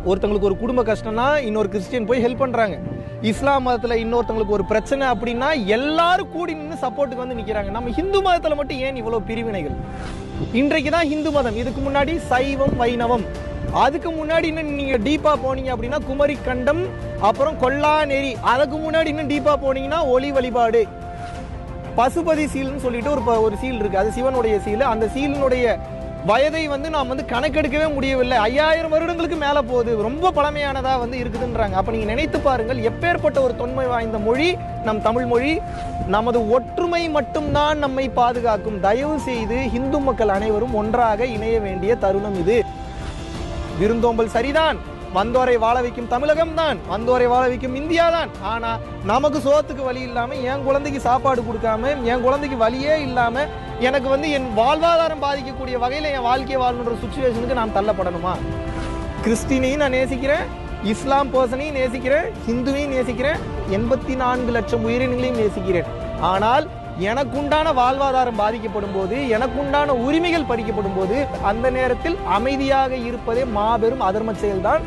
ஒருத்தங்களுக்கு ஒரு குடும்ப கஷ்டம்னா இன்னொரு கிறிஸ்டியன் போய் ஹெல்ப் பண்றாங்க. இஸ்லாம் மதத்துல இன்னொருத்தங்களுக்கு ஒரு பிரச்சனை அப்படின்னா எல்லாரும் கூடி நின்று சப்போர்ட்டுக்கு வந்து நிக்கிறாங்க. நம்ம இந்து மதத்துல மட்டும் ஏன் இவ்வளவு பிரிவினைகள்? இன்றைக்கு தான் இந்து மதம், இதுக்கு முன்னாடி சைவம் வைணவம், அதுக்கு முன்னாடி இன்னும் நீங்க டீப்பா போனீங்க அப்படின்னா குமரி கண்டம், அப்புறம் கொல்லா நெறி, அதுக்கு முன்னாடி இன்னும் டீப்பா போனீங்கன்னா ஒளி வழிபாடு, பசுபதி சீல்னு சொல்லிட்டு ஒரு சீல் இருக்கு, அது சிவனுடைய சீல். அந்த சீலினுடைய வயதை வந்து நாம் வந்து கணக்கெடுக்கவே முடியவில்லை, 5000 வருடங்களுக்கு மேல போகுது, ரொம்ப பழமையானதா வந்து இருக்குதுன்றாங்க. அப்ப நீங்க நினைத்து பாருங்கள், எப்பேற்பட்ட ஒரு தொன்மை வாய்ந்த மொழி நம் தமிழ் மொழி. நமது ஒற்றுமை மட்டும்தான் நம்மை பாதுகாக்கும். தயவு செய்து இந்து மக்கள் அனைவரும் ஒன்றாக இணைய வேண்டிய தருணம் இது. விருந்தோம்பல் சரிதான், வந்தோரை வாழ வைக்கும் தமிழகம் தான், வந்தோரை வாழ வைக்கும் இந்தியா தான். ஆனா நமக்கு சோத்துக்கு வழி இல்லாம, என் குழந்தைக்கு சாப்பாடு கொடுக்காம, என் குழந்தைக்கு வழியே இல்லாம, எனக்கு வந்து என் வாழ்வாதாரம் பாதிக்கக்கூடிய வகையில என் வாழ்க்கையை வாழணுன்ற சுச்சுவேஷனுக்கு நான் தள்ளப்படணுமா? கிறிஸ்டினையும் நான் நேசிக்கிறேன், இஸ்லாம் பர்சனையும் நேசிக்கிறேன், ஹிந்துவையும் நேசிக்கிறேன், 84 லட்சம் உயிரினங்களையும் நேசிக்கிறேன். ஆனால் எனக்குண்டான வாழ்வாதாரம் பாதிக்கப்படும் போது, எனக்குண்டான உரிமைகள் பறிக்கப்படும் போது, அந்த நேரத்தில் அமைதியாக இருப்பதே மாபெரும் அதர்ம செயல்தான்.